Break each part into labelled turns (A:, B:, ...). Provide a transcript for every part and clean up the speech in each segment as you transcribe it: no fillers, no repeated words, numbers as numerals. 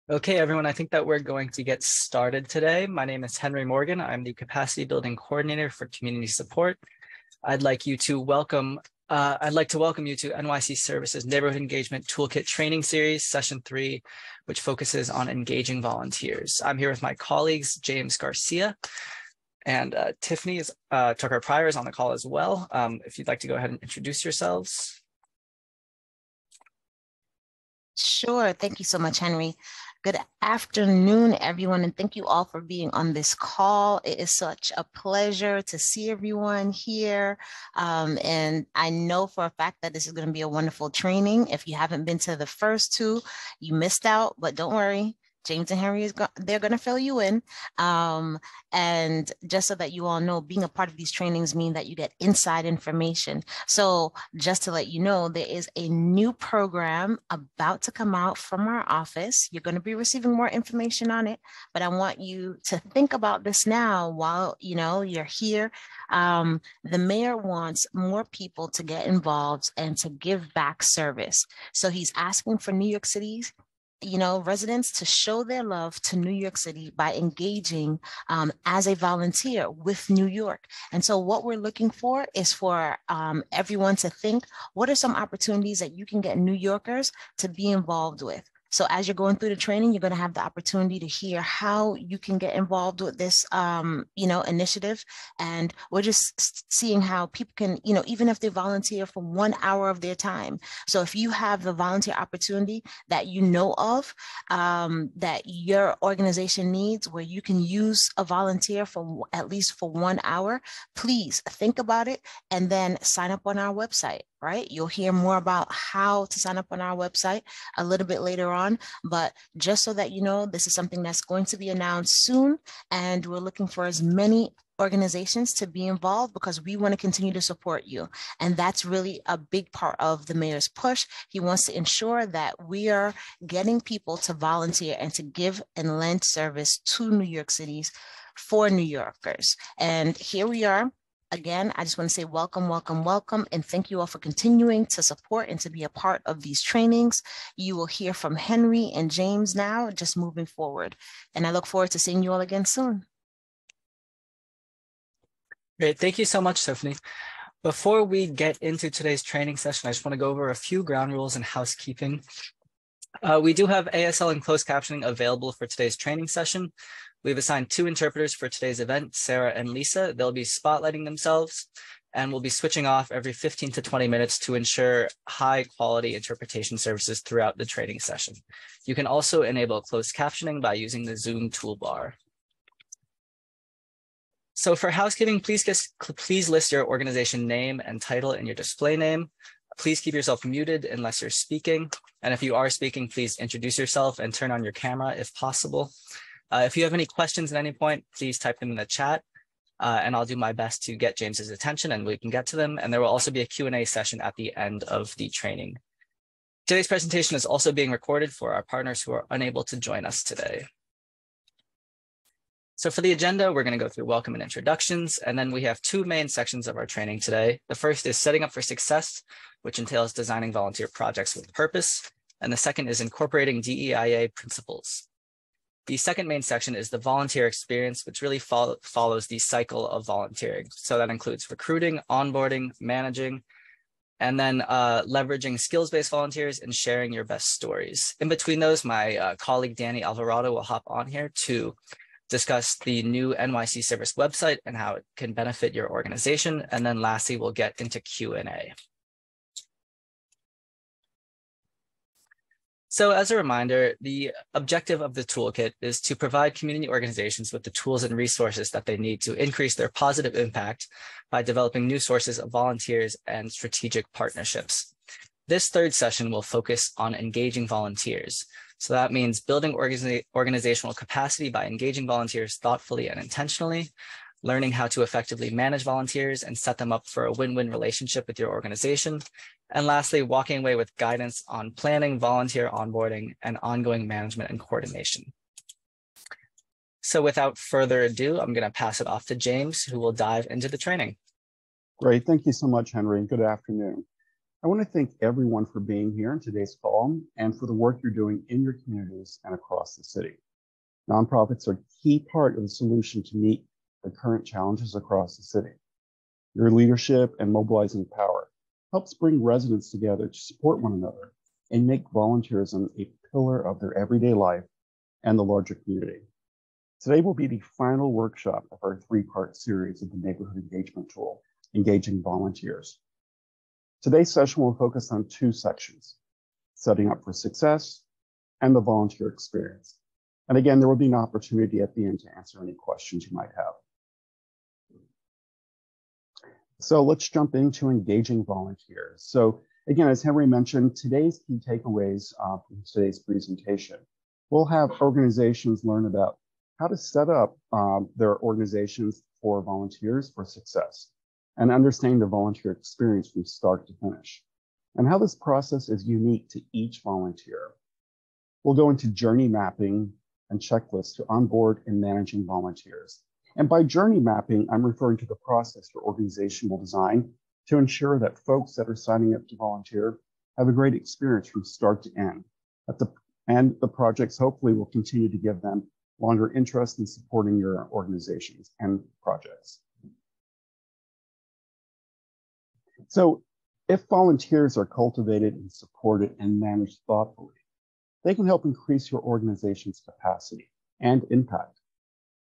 A: Okay, everyone, I think that we're going to get started today. My name is Henry Morgan. I'm the Capacity Building Coordinator for Community Support. I'd like to welcome you to NYC Services Neighborhood Engagement Toolkit Training Series, Session 3, which focuses on engaging volunteers. I'm here with my colleagues, James Garcia, and Tiffany Tucker-Pryor is on the call as well. If you'd like to go ahead and introduce yourselves.
B: Sure. Thank you so much, Henry. Good afternoon, everyone, and thank you all for being on this call. It is such a pleasure to see everyone here. And I know for a fact that this is going to be a wonderful training. If you haven't been to the first two, you missed out, but don't worry. James and Henry, they're going to fill you in. And just so that you all know, being a part of these trainings mean that you get inside information. So just to let you know, there is a new program about to come out from our office. You're going to be receiving more information on it, but I want you to think about this now while you're here. The mayor wants more people to get involved and to give back service. So he's asking for New York City's residents to show their love to New York City by engaging as a volunteer with New York. And so what we're looking for is for everyone to think, what are some opportunities that you can get New Yorkers to be involved with? So as you're going through the training, you're going to have the opportunity to hear how you can get involved with this, initiative. And we're just seeing how people can, even if they volunteer for 1 hour of their time. So if you have the volunteer opportunity that you know of, that your organization needs, where you can use a volunteer for at least for 1 hour, please think about it and then sign up on our website. Right? You'll hear more about how to sign up on our website a little bit later on, but just so that you know, this is something that's going to be announced soon, and we're looking for as many organizations to be involved because we want to continue to support you. And that's really a big part of the mayor's push. He wants to ensure that we are getting people to volunteer and to give and lend service to New York City's for New Yorkers. And here we are. Again, I just want to say welcome, welcome, welcome, and thank you all for continuing to support and to be a part of these trainings. You will hear from Henry and James now, just moving forward. And I look forward to seeing you all again soon.
A: Great. Thank you so much, Tiffany. Before we get into today's training session, I just want to go over a few ground rules and housekeeping. We do have ASL and closed captioning available for today's training session. We've assigned 2 interpreters for today's event, Sarah and Lisa. They'll be spotlighting themselves, and we'll be switching off every 15 to 20 minutes to ensure high quality interpretation services throughout the training session. You can also enable closed captioning by using the Zoom toolbar. So for housekeeping, please list your organization name and title in your display name. Please keep yourself muted unless you're speaking. And if you are speaking, please introduce yourself and turn on your camera if possible. If you have any questions at any point, please type them in the chat, and I'll do my best to get James's attention and we can get to them. And there will also be a Q&A session at the end of the training. Today's presentation is also being recorded for our partners who are unable to join us today. So for the agenda, we're going to go through welcome and introductions, and then we have 2 main sections of our training today. The first is setting up for success, which entails designing volunteer projects with purpose, and the second is incorporating DEIA principles. The second main section is the volunteer experience, which really follows the cycle of volunteering. So that includes recruiting, onboarding, managing, and then leveraging skills-based volunteers and sharing your best stories. In between those, my colleague Danny Alvarado will hop on here to discuss the new NYC Service website and how it can benefit your organization. And then lastly, we'll get into Q&A. So as a reminder, the objective of the toolkit is to provide community organizations with the tools and resources that they need to increase their positive impact by developing new sources of volunteers and strategic partnerships. This third session will focus on engaging volunteers. So that means building organizational capacity by engaging volunteers thoughtfully and intentionally, learning how to effectively manage volunteers and set them up for a win-win relationship with your organization. And lastly, walking away with guidance on planning, volunteer onboarding, and ongoing management and coordination. So without further ado, I'm going to pass it off to James, who will dive into the training.
C: Great. Thank you so much, Henry. Good afternoon. I want to thank everyone for being here in today's call and for the work you're doing in your communities and across the city. Nonprofits are a key part of the solution to meet the current challenges across the city. Your leadership and mobilizing power helps bring residents together to support one another and make volunteerism a pillar of their everyday life and the larger community. Today will be the final workshop of our three-part series of the Neighborhood Engagement Tool, Engaging Volunteers. Today's session will focus on two sections, setting up for success and the volunteer experience. And again, there will be an opportunity at the end to answer any questions you might have. So let's jump into engaging volunteers. So again, as Henry mentioned, today's key takeaways from today's presentation. We'll have organizations learn about how to set up their organizations for volunteers for success and understanding the volunteer experience from start to finish and how this process is unique to each volunteer. We'll go into journey mapping and checklists to onboard and managing volunteers. And by journey mapping, I'm referring to the process your organization will design to ensure that folks that are signing up to volunteer have a great experience from start to end. And the projects hopefully will continue to give them longer interest in supporting your organizations and projects. So if volunteers are cultivated and supported and managed thoughtfully, they can help increase your organization's capacity and impact,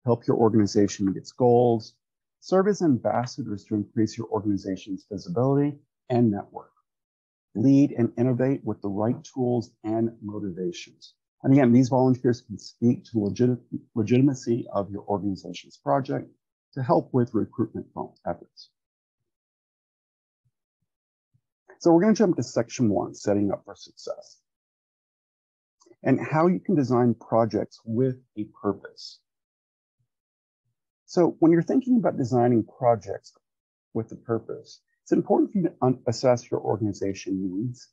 C: help your organization meet its goals, serve as ambassadors to increase your organization's visibility and network, lead and innovate with the right tools and motivations. And again, these volunteers can speak to legitimacy of your organization's project to help with recruitment efforts. So we're going to jump to section 1, setting up for success, and how you can design projects with a purpose. So when you're thinking about designing projects with a purpose, it's important for you to assess your organization needs,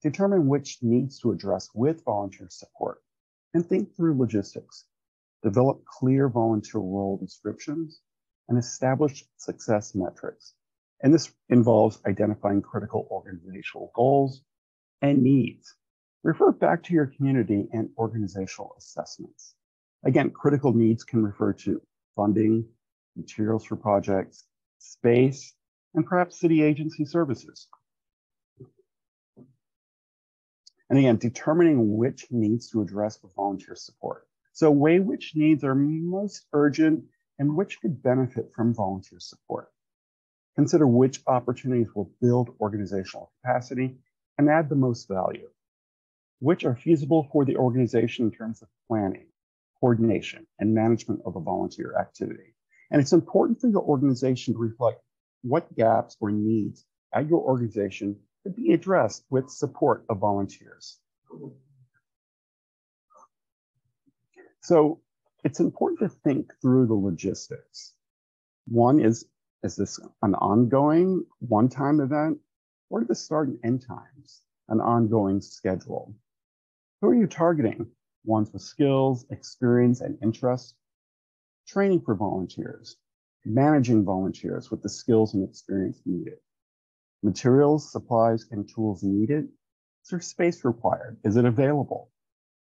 C: determine which needs to address with volunteer support, and think through logistics. Develop clear volunteer role descriptions and establish success metrics. And this involves identifying critical organizational goals and needs. Refer back to your community and organizational assessments. Again, critical needs can refer to funding, materials for projects, space, and perhaps city agency services. And again, determining which needs to address with volunteer support. So weigh which needs are most urgent and which could benefit from volunteer support. Consider which opportunities will build organizational capacity and add the most value, which are feasible for the organization in terms of planning, coordination, and management of a volunteer activity. And it's important for your organization to reflect what gaps or needs at your organization could be addressed with support of volunteers. So it's important to think through the logistics. One is this an ongoing one-time event, or the start and end times, an ongoing schedule? Who are you targeting? Ones with skills, experience, and interest? Training for volunteers, managing volunteers with the skills and experience needed. Materials, supplies, and tools needed. Is there space required? Is it available?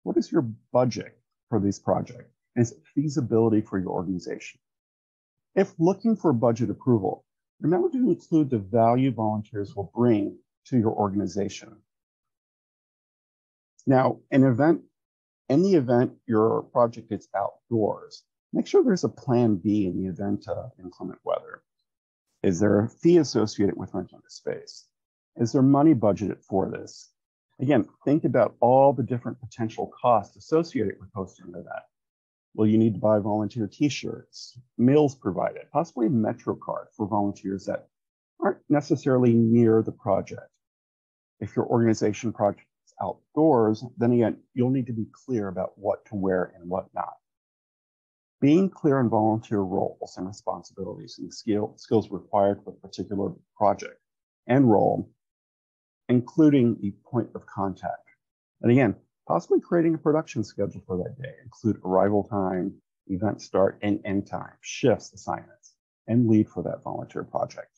C: What is your budget for this project? And is it feasibility for your organization? If looking for budget approval, remember to include the value volunteers will bring to your organization. Now, in the event your project is outdoors, make sure there's a plan B in the event of inclement weather. Is there a fee associated with renting the space? Is there money budgeted for this? Again, think about all the different potential costs associated with hosting an event. Will you need to buy volunteer t-shirts, meals provided, possibly a Metro card for volunteers that aren't necessarily near the project? If your organization project is outdoors, then again, you'll need to be clear about what to wear and what not. Being clear on volunteer roles and responsibilities and skills required for a particular project and role, including the point of contact. And again, possibly creating a production schedule for that day, include arrival time, event start and end time, shifts, assignments, and lead for that volunteer project.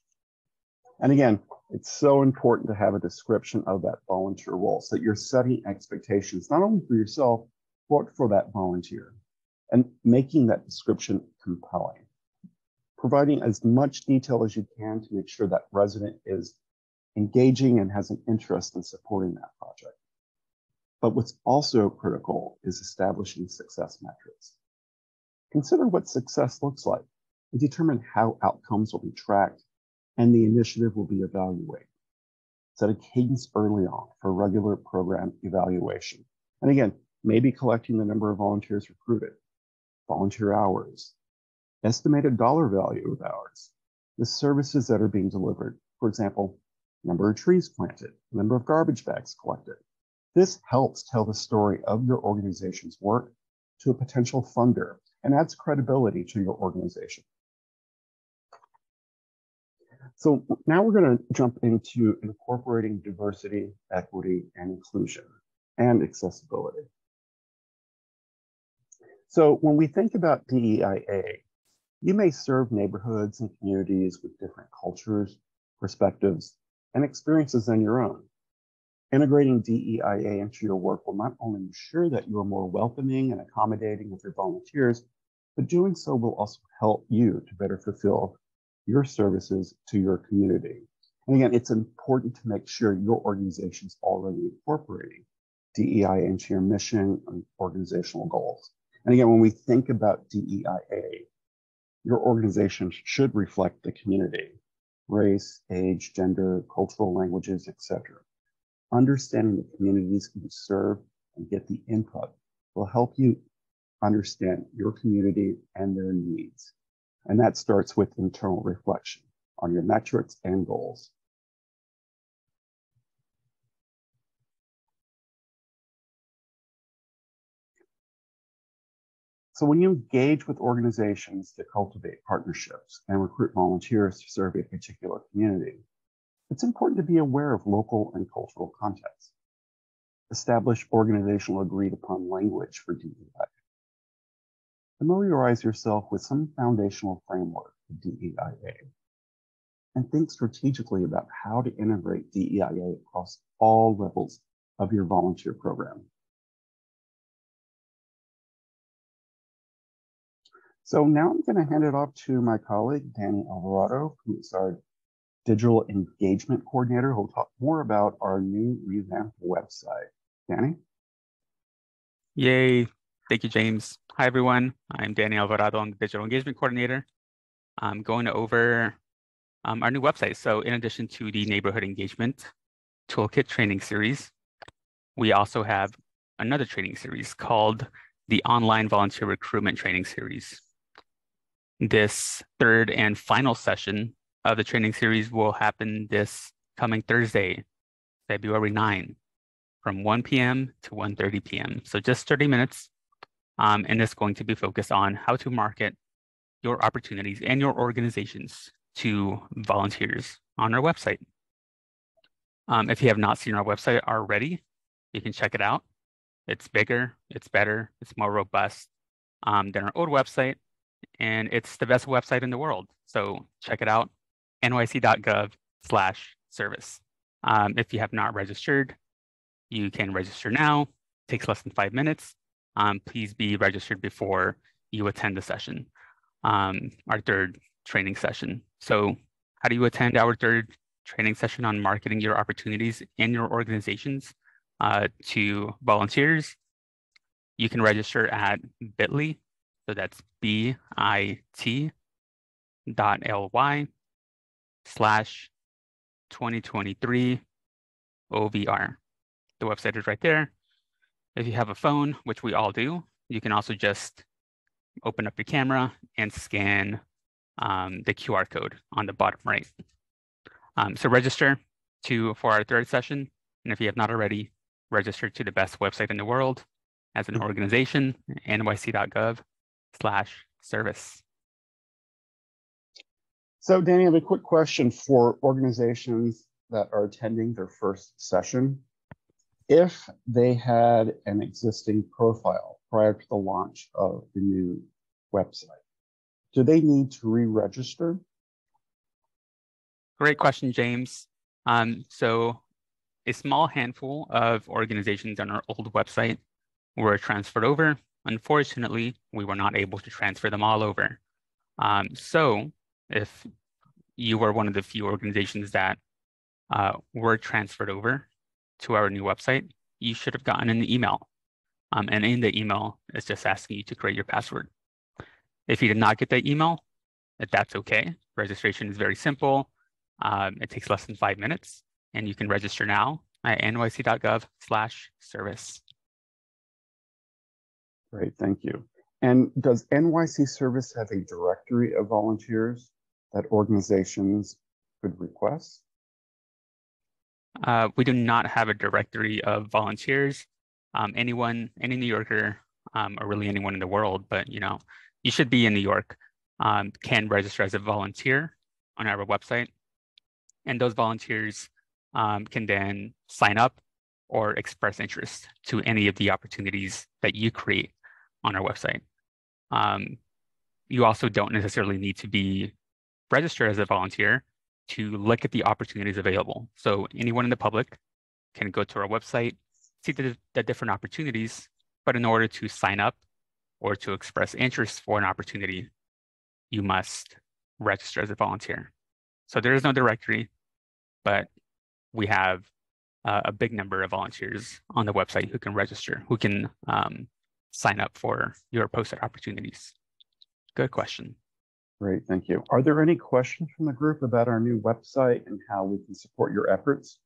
C: And again, It's so important to have a description of that volunteer role so that you're setting expectations, not only for yourself, but for that volunteer, and making that description compelling. Providing as much detail as you can to make sure that resident is engaging and has an interest in supporting that project. But what's also critical is establishing success metrics. Consider what success looks like and determine how outcomes will be tracked and the initiative will be evaluated. Set a cadence early on for regular program evaluation. And again, maybe collecting the number of volunteers recruited, volunteer hours, estimated dollar value of hours, the services that are being delivered. For example, number of trees planted, number of garbage bags collected. This helps tell the story of your organization's work to a potential funder and adds credibility to your organization. So now we're going to jump into incorporating diversity, equity, and inclusion, and accessibility. So when we think about DEIA, you may serve neighborhoods and communities with different cultures, perspectives, and experiences than your own. Integrating DEIA into your work will not only ensure that you are more welcoming and accommodating with your volunteers, but doing so will also help you to better fulfill your services to your community. And again, it's important to make sure your organization is already incorporating DEIA into your mission and organizational goals. And again, when we think about DEIA, your organization should reflect the community, race, age, gender, cultural languages, etc. Understanding the communities you serve and get the input will help you understand your community and their needs. And that starts with internal reflection on your metrics and goals. So when you engage with organizations to cultivate partnerships and recruit volunteers to serve a particular community, it's important to be aware of local and cultural context. Establish organizational agreed upon language for DEIA. Familiarize yourself with some foundational framework for DEIA. And think strategically about how to integrate DEIA across all levels of your volunteer program. So now I'm going to hand it off to my colleague, Danny Alvarado, who is our Digital Engagement Coordinator, who will talk more about our new revamped website. Danny?
D: Yay. Thank you, James. Hi, everyone. I'm Danny Alvarado. I'm the Digital Engagement Coordinator. I'm going over our new website. So in addition to the Neighborhood Engagement Toolkit training series, we also have another training series called the Online Volunteer Recruitment Training Series. This third and final session of the training series will happen this coming Thursday, February 9, from 1 p.m. to 1:30 p.m. So just 30 minutes. And it's going to be focused on how to market your opportunities and your organizations to volunteers on our website. If you have not seen our website already, you can check it out. It's bigger, it's better, it's more robust than our old website, and it's the best website in the world. So check it out, nyc.gov/service. If you have not registered, you can register now. It takes less than 5 minutes. Please be registered before you attend the session, our third training session. So how do you attend our third training session on marketing your opportunities in your organizations to volunteers? You can register at bit.ly, so that's bit.ly/2023 OVR. The website is right there. If you have a phone, which we all do, you can also just open up your camera and scan the QR code on the bottom right. So register for our third session. And if you have not already, register to the best website in the world as an organization, nyc.gov/service.
C: So Danny, I have a quick question for organizations that are attending their first session. If they had an existing profile prior to the launch of the new website, do they need to re-register?
D: Great question, James. So a small handful of organizations on our old website were transferred over. Unfortunately, we were not able to transfer them all over. So if you were one of the few organizations that were transferred over to our new website, you should have gotten an email. And in the email, it's just asking you to create your password. If you did not get that email, that's okay. Registration is very simple. It takes less than 5 minutes, and you can register now at nyc.gov/service.
C: Great, thank you. And does NYC Service have a directory of volunteers that organizations could request?
D: We do not have a directory of volunteers. Any New Yorker, or really anyone in the world, but you should be in New York, can register as a volunteer on our website. And those volunteers can then sign up or express interest to any of the opportunities that you create on our website. You also don't necessarily need to be registered as a volunteer to look at the opportunities available. So anyone in the public can go to our website, see the different opportunities, but in order to sign up or to express interest for an opportunity, you must register as a volunteer. So there is no directory, but we have a big number of volunteers on the website who can register, who can sign up for your posted opportunities. Good question.
C: Great, thank you. Are there any questions from the group about our new website and how we can support your efforts?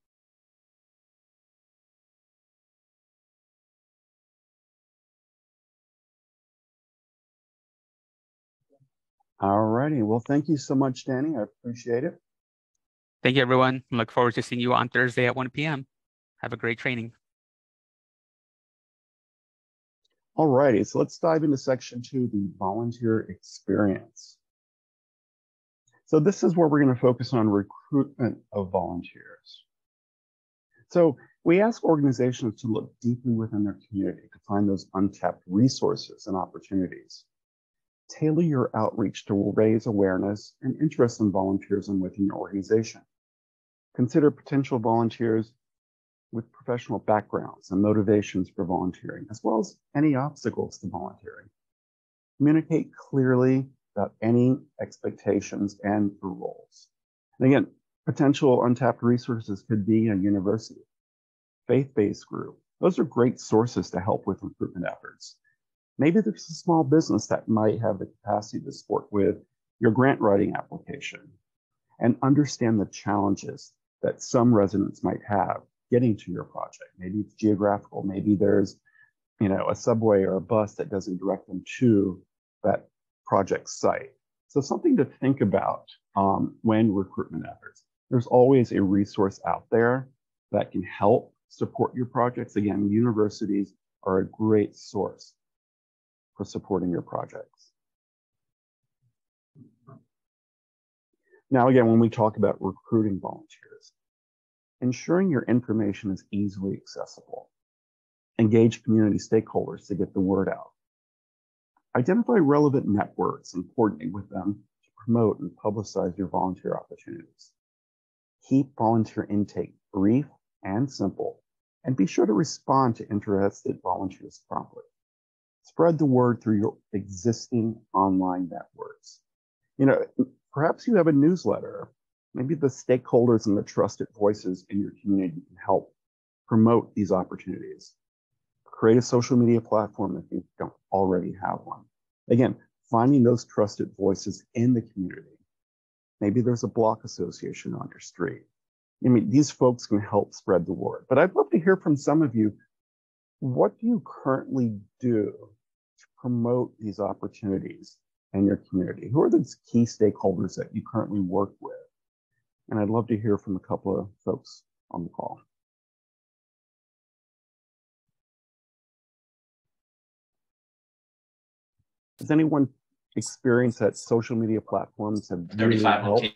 C: All righty, well, thank you so much, Danny. I appreciate it.
D: Thank you, everyone. Look forward to seeing you on Thursday at 1 p.m. Have a great training.
C: All righty, so let's dive into section 2, the volunteer experience. So this is where we're going to focus on recruitment of volunteers. So we ask organizations to look deeply within their community to find those untapped resources and opportunities. Tailor your outreach to raise awareness and interest in volunteers within your organization. Consider potential volunteers with professional backgrounds and motivations for volunteering, as well as any obstacles to volunteering. Communicate clearly about any expectations and the roles. And again, potential untapped resources could be a university, faith-based group. Those are great sources to help with recruitment efforts. Maybe there's a small business that might have the capacity to support with your grant writing application, and understand the challenges that some residents might have getting to your project. Maybe it's geographical. Maybe there's, a subway or a bus that doesn't direct them to that project site. So something to think about when recruitment efforts. There's always a resource out there that can help support your projects. Again, universities are a great source for supporting your projects. Now, again, when we talk about recruiting volunteers, ensuring your information is easily accessible. Engage community stakeholders to get the word out. Identify relevant networks and coordinate with them to promote and publicize your volunteer opportunities. Keep volunteer intake brief and simple, and be sure to respond to interested volunteers promptly. Spread the word through your existing online networks. Perhaps you have a newsletter. Maybe the stakeholders and the trusted voices in your community can help promote these opportunities. Create a social media platform if you don't already have one. Again, finding those trusted voices in the community. Maybe there's a block association on your street. These folks can help spread the word. But I'd love to hear from some of you. What do you currently do to promote these opportunities in your community? Who are the key stakeholders that you currently work with? And I'd love to hear from a couple of folks on the call. Has anyone experienced that social media platforms have really helped?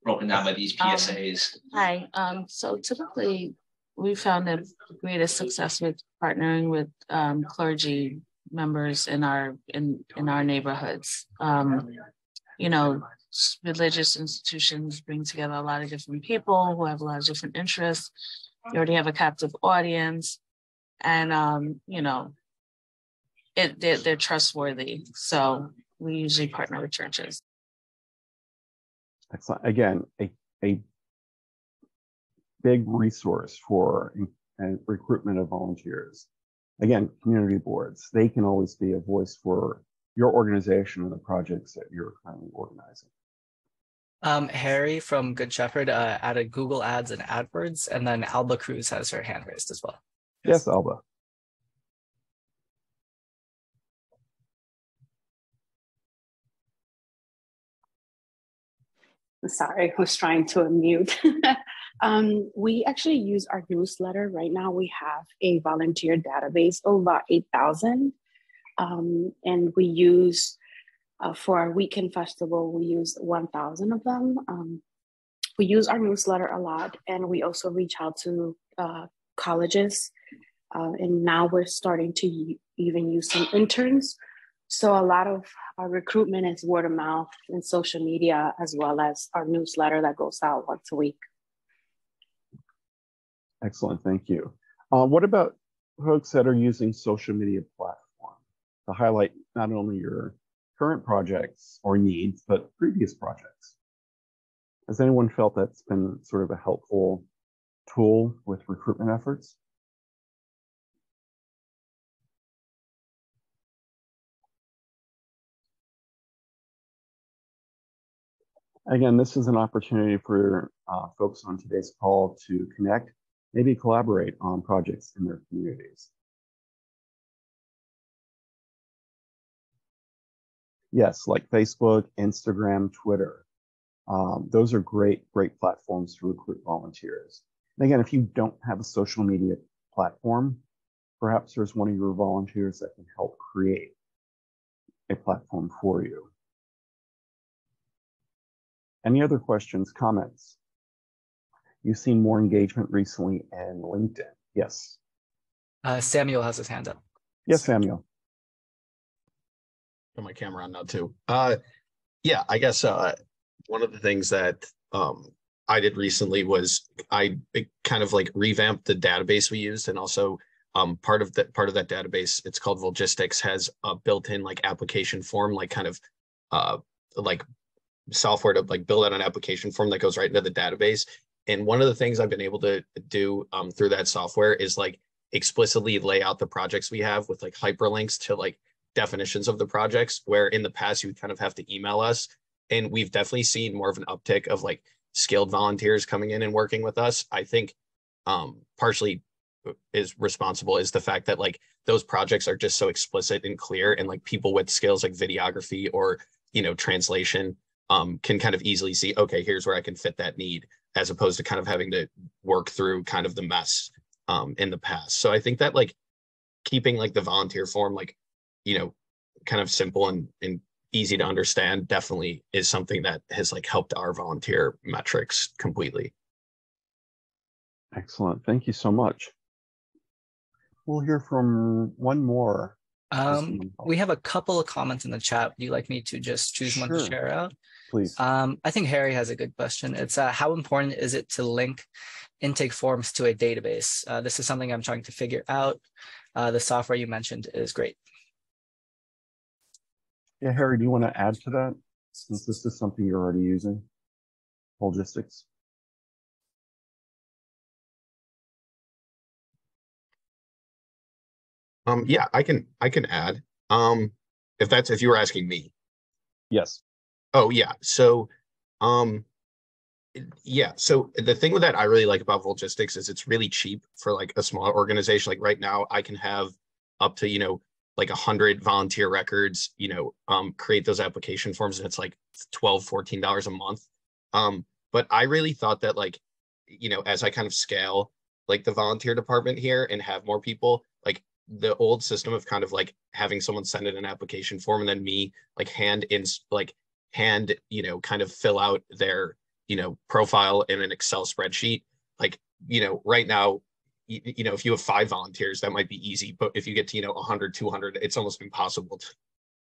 E: Broken down by these PSAs.
F: Hi. So typically, we found the greatest success with partnering with clergy members in our neighborhoods. religious institutions bring together a lot of different people who have a lot of different interests. You already have a captive audience, and they're trustworthy. So we usually partner with churches.
C: Excellent. Again, a big resource for recruitment of volunteers. Again, community boards, they can always be a voice for your organization and the projects that you're currently organizing.
A: Harry from Good Shepherd added Google Ads and AdWords, and then Alba Cruz has her hand raised as well.
C: Yes, Alba.
G: Sorry, I was trying to unmute. We actually use our newsletter. Right now we have a volunteer database of about 8,000. And we use, for our weekend festival, we use 1,000 of them. We use our newsletter a lot, and we also reach out to colleges. And now we're starting to even use some interns. So a lot of our recruitment is word of mouth and social media, as well as our newsletter that goes out once a week.
C: Excellent, thank you. What about folks that are using social media platforms to highlight not only your current projects or needs, but previous projects? Has anyone felt that's been sort of a helpful tool with recruitment efforts? Again, this is an opportunity for folks on today's call to connect, maybe collaborate on projects in their communities. Yes, like Facebook, Instagram, Twitter. Those are great platforms to recruit volunteers. And again, if you don't have a social media platform, perhaps there's one of your volunteers that can help create a platform for you. Any other questions, comments? You've seen more engagement recently in LinkedIn. Yes.
A: Samuel has his hand up.
C: Yes, Samuel.
H: Put my camera on now too. Yeah, I guess one of the things that I did recently was I kind of like revamped the database we used, and also part of that database, it's called Volgistics, has a built-in like application form, like kind of like software to like build out an application form that goes right into the database. And one of the things I've been able to do through that software is like explicitly lay out the projects we have with like hyperlinks to like definitions of the projects, where in the past you would kind of have to email us. And we've definitely seen more of an uptick of like skilled volunteers coming in and working with us. I think partially is the fact that like those projects are just so explicit and clear, and like people with skills like videography or translation can kind of easily see, okay, here's where I can fit that need, as opposed to kind of having to work through kind of the mess in the past. So I think that like keeping like the volunteer form like kind of simple and easy to understand definitely is something that has like helped our volunteer metrics completely.
C: Excellent, thank you so much. We'll hear from one more.
A: We have a couple of comments in the chat. Would you like me to just choose one to share out?
C: Please.
A: I think Harry has a good question. It's how important is it to link intake forms to a database? This is something I'm trying to figure out. The software you mentioned is great.
C: Yeah, Harry, do you want to add to that, since this is something you're already using? Logistics.
H: Yeah, I can add. If you were asking me.
C: Yes.
H: Oh yeah. So yeah. So the thing with that I really like about Volgistics is it's really cheap for like a smaller organization. Like right now I can have up to, like 100 volunteer records, create those application forms, and it's like $12, $14 a month. But I really thought that like, as I kind of scale like the volunteer department here and have more people, like the old system of kind of like having someone send in an application form and then me like hand kind of fill out their profile in an Excel spreadsheet, like right now if you have 5 volunteers that might be easy, but if you get to 100, 200, it's almost impossible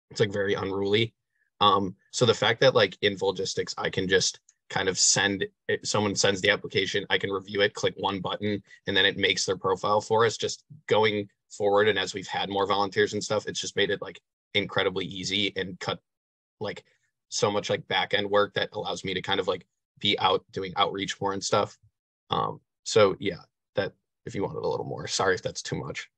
H: it's like very unruly. So the fact that like in Volgistics, I can just kind of someone sends the application, I can review it, click one button, and then it makes their profile for us. Just going forward, and as we've had more volunteers and stuff, it's just made it like incredibly easy and cut like so much like back end work that allows me to kind of like be out doing outreach more and stuff. So yeah, that if you wanted a little more, sorry if that's too much.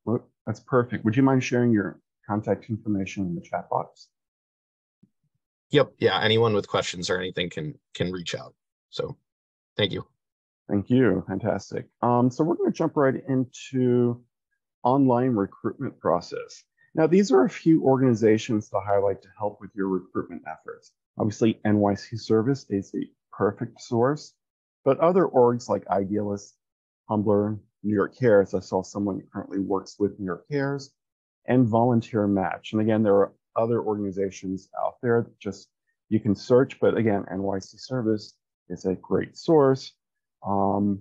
C: Well, that's perfect. Would you mind sharing your contact information in the chat box?
H: Yep. Yeah. Anyone with questions or anything can reach out. So thank you.
C: Thank you. Fantastic. So we're going to jump right into online recruitment process. Now, these are a few organizations to highlight to help with your recruitment efforts. Obviously, NYC Service is the perfect source, but other orgs like Idealist, Humbler, New York Cares, I saw someone who currently works with New York Cares, and Volunteer Match. And again, there are other organizations out there that just you can search, but again, NYC Service is a great source. So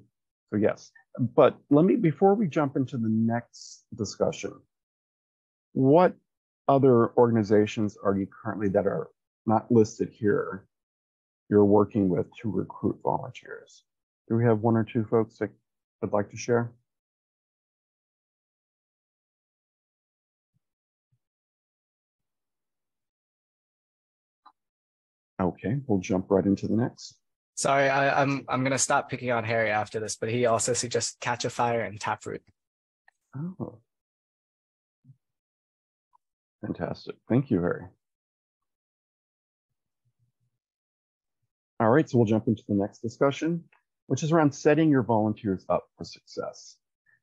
C: yes, but before we jump into the next discussion, what other organizations are you currently that are not listed here you're working with to recruit volunteers? Do we have one or two folks that would like to share? Okay, we'll jump right into the next.
A: Sorry, I'm gonna stop picking on Harry after this, but he also suggests Catch a Fire and Taproot.
C: Oh, fantastic. Thank you, Harry. All right, so we'll jump into the next discussion, which is around setting your volunteers up for success.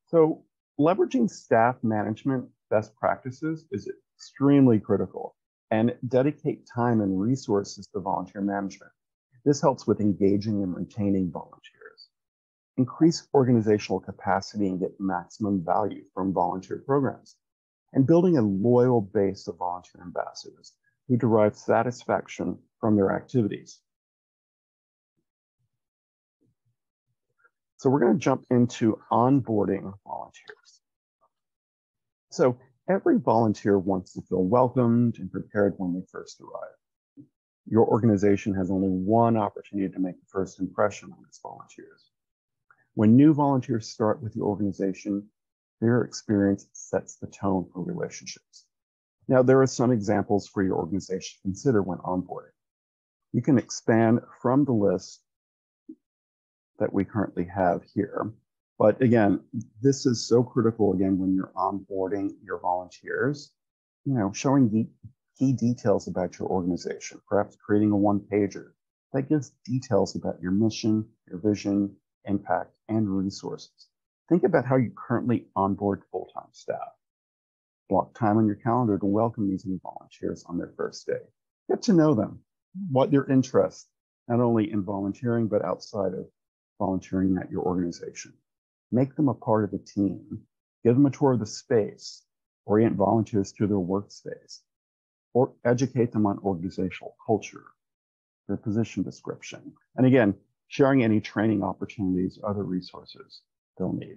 C: So leveraging staff management best practices is extremely critical, and dedicate time and resources to volunteer management. This helps with engaging and retaining volunteers. Increase organizational capacity and get maximum value from volunteer programs, and building a loyal base of volunteer ambassadors who derive satisfaction from their activities. So we're going to jump into onboarding volunteers. So every volunteer wants to feel welcomed and prepared when they first arrive. Your organization has only one opportunity to make a first impression on its volunteers. When new volunteers start with the organization, their experience sets the tone for relationships. Now, there are some examples for your organization to consider when onboarding. You can expand from the list that we currently have here. But again, this is so critical again when you're onboarding your volunteers, showing the key details about your organization, perhaps creating a one-pager that gives details about your mission, your vision, impact, and resources. Think about how you currently onboard full-time staff. Block time on your calendar to welcome these new volunteers on their first day. Get to know them, what their interests, not only in volunteering, but outside of volunteering at your organization. Make them a part of the team. Give them a tour of the space. Orient volunteers to their workspace. Or educate them on organizational culture, their position description. And again, sharing any training opportunities, other resources they'll need.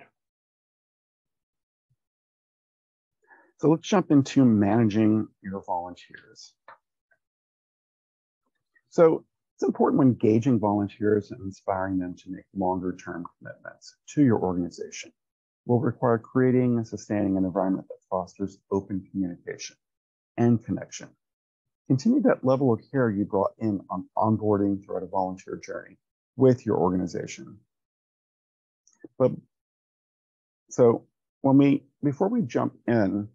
C: So let's jump into managing your volunteers. So it's important when engaging volunteers and inspiring them to make longer-term commitments to your organization. Will require creating and sustaining an environment that fosters open communication and connection. Continue that level of care you brought in on onboarding throughout a volunteer journey with your organization. But so before we jump in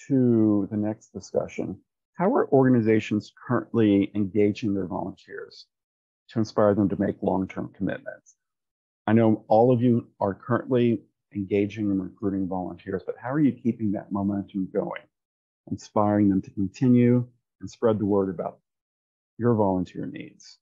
C: to the next discussion, how are organizations currently engaging their volunteers to inspire them to make long-term commitments? I know all of you are currently engaging and recruiting volunteers, but how are you keeping that momentum going, inspiring them to continue and spread the word about your volunteer needs?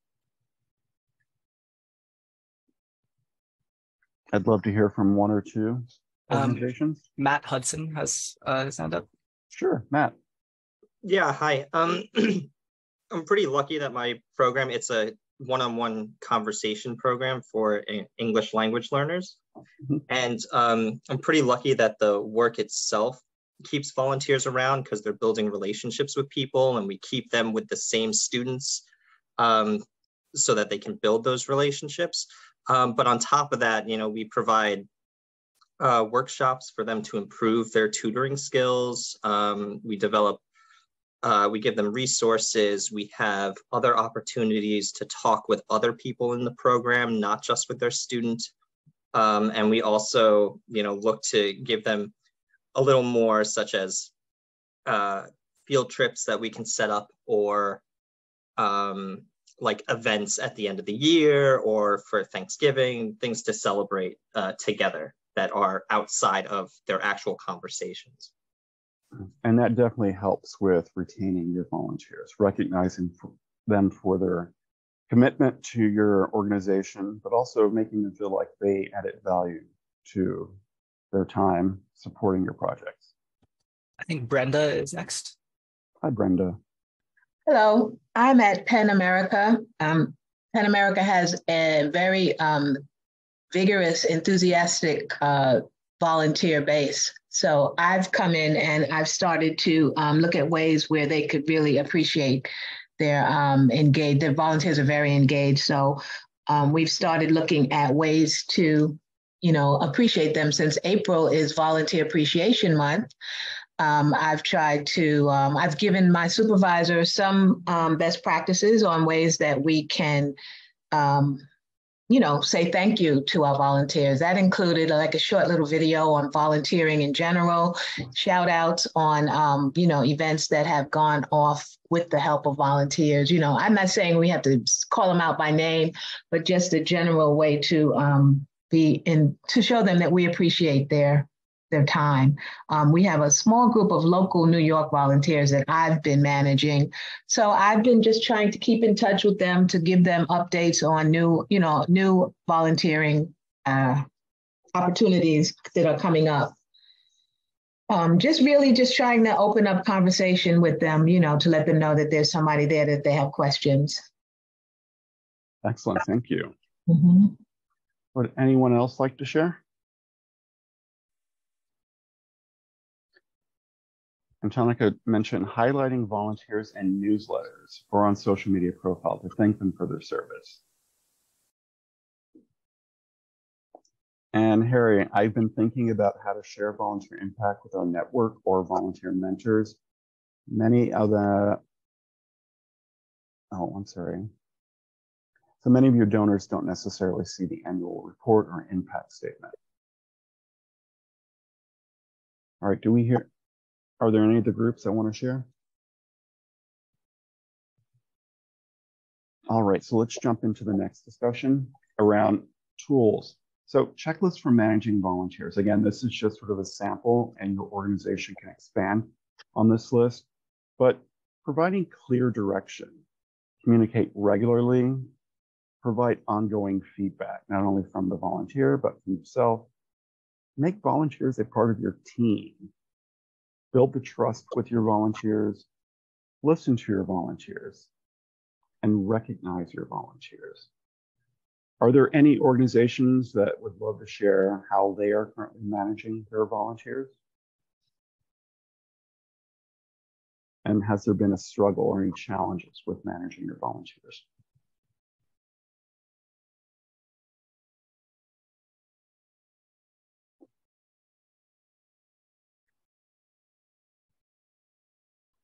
C: I'd love to hear from one or two organizations.
A: Matt Hudson has his hand up.
C: Sure, Matt.
I: Yeah, hi. I'm pretty lucky that my program, it's a one-on-one conversation program for English language learners. Mm-hmm. And I'm pretty lucky that the work itself keeps volunteers around because they're building relationships with people, and we keep them with the same students so that they can build those relationships. But on top of that, we provide workshops for them to improve their tutoring skills. We give them resources. We have other opportunities to talk with other people in the program, not just with their student. And we also, look to give them a little more, such as field trips that we can set up, or like events at the end of the year or for Thanksgiving, things to celebrate together that are outside of their actual conversations.
C: And that definitely helps with retaining your volunteers, recognizing them for their commitment to your organization, but also making them feel like they added value to their time supporting your projects.
A: I think Brenda is next.
C: Hi, Brenda.
J: Hello, I'm at Penn America. Penn America has a very vigorous, enthusiastic volunteer base. So I've come in and I've started to look at ways where they could really appreciate their engaged. Their volunteers are very engaged. So we've started looking at ways to, appreciate them. Since April is Volunteer Appreciation Month, I've tried to, I've given my supervisor some best practices on ways that we can, say thank you to our volunteers. That included like a short little video on volunteering in general, shout outs on, events that have gone off with the help of volunteers. I'm not saying we have to call them out by name, but just a general way to to show them that we appreciate their time. We have a small group of local New York volunteers that I've been managing. So I've been just trying to keep in touch with them to give them updates on new volunteering opportunities that are coming up. Just trying to open up conversation with them, to let them know that there's somebody there that they have questions.
C: Excellent, thank you.
J: Mm-hmm.
C: Would anyone else like to share? And Tanika mentioned highlighting volunteers in newsletters or on social media profile to thank them for their service. And Harry, I've been thinking about how to share volunteer impact with our network or volunteer mentors. Many of the, So many of your donors don't necessarily see the annual report or impact statement. All right, are there any of the groups that want to share? All right, so let's jump into the next discussion around tools. So checklists for managing volunteers. Again, this is just sort of a sample and your organization can expand on this list, but providing clear direction, communicate regularly, provide ongoing feedback, not only from the volunteer, but from yourself. Make volunteers a part of your team. Build the trust with your volunteers, listen to your volunteers, and recognize your volunteers. Are there any organizations that would love to share how they are currently managing their volunteers? And has there been a struggle or any challenges with managing your volunteers?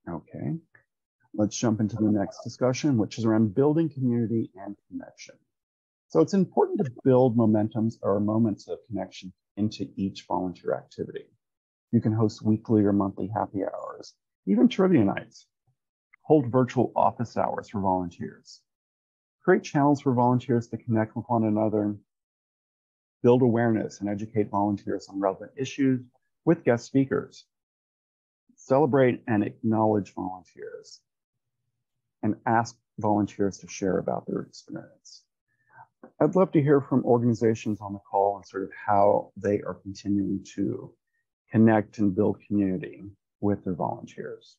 C: Okay, let's jump into the next discussion, which is around building community and connection. So it's important to build momentums or moments of connection into each volunteer activity. You can host weekly or monthly happy hours, even trivia nights. Hold virtual office hours for volunteers. Create channels for volunteers to connect with one another. Build awareness and educate volunteers on relevant issues with guest speakers. Celebrate and acknowledge volunteers. And ask volunteers to share about their experience. I'd love to hear from organizations on the call and sort of how they are continuing to connect and build community with their volunteers.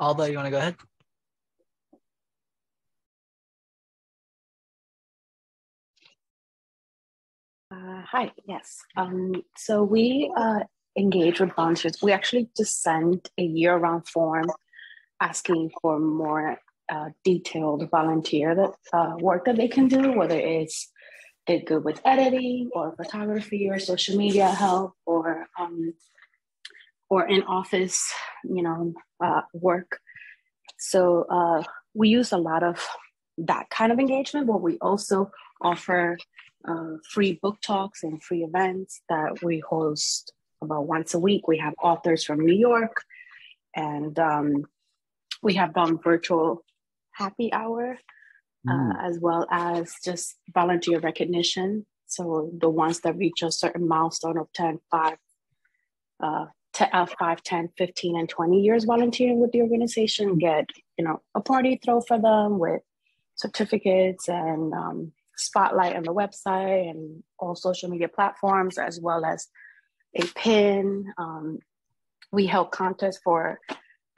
A: Alba, you want to go ahead?
G: Hi, yes. So we engage with volunteers. We actually just sent a year-round form asking for more detailed volunteer work that they can do, whether it's they're good with editing or photography or social media help or in office, work. So we use a lot of that kind of engagement, but we also offer free book talks and free events that we host about once a week. We have authors from New York, and we have done virtual happy hour, as well as just volunteer recognition. So the ones that reach a certain milestone of 5, 10, 15, and 20 years volunteering with the organization get, a party throw for them with certificates and spotlight on the website and all social media platforms, as well as a pin. We held contests for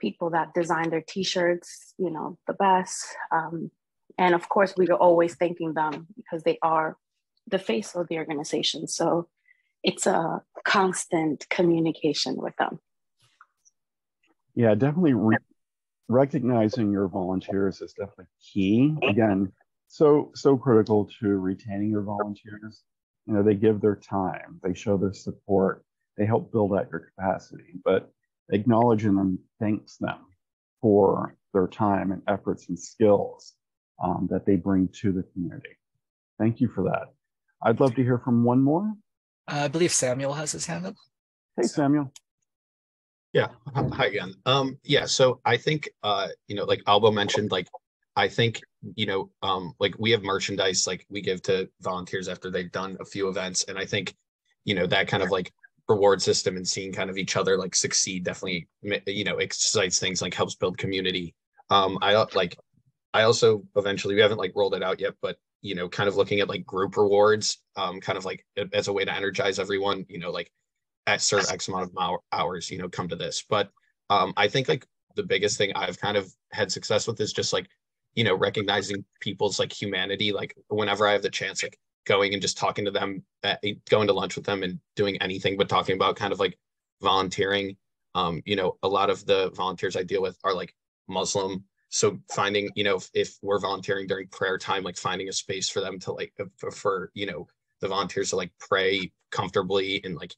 G: people that design their t-shirts, the best. And of course, we are always thanking them because they are the face of the organization. So it's a constant communication with them.
C: Yeah, definitely recognizing your volunteers is definitely key. Again, so critical to retaining your volunteers. They give their time, they show their support, they help build out your capacity, but acknowledging them thanks them for their time and efforts and skills that they bring to the community. Thank you for that. I'd love to hear from one more.
A: I believe Samuel has his hand up.
C: Hey, Samuel.
H: Yeah, hi again. Yeah, so I think, like Albo mentioned, like, I think, like we have merchandise, like we give to volunteers after they've done a few events. And I think, that kind of like reward system and seeing kind of each other like succeed definitely, excites things, like helps build community. I also eventually, we haven't like rolled it out yet, but, kind of looking at like group rewards, kind of like as a way to energize everyone, like at serve X amount of hours, come to this. But I think like the biggest thing I've kind of had success with is just like, recognizing people's like humanity. Like whenever I have the chance, like going and just talking to them, going to lunch with them and doing anything but talking about kind of like volunteering. A lot of the volunteers I deal with are like Muslim. So finding, if we're volunteering during prayer time, like finding a space for them to like, for the volunteers to like pray comfortably and like,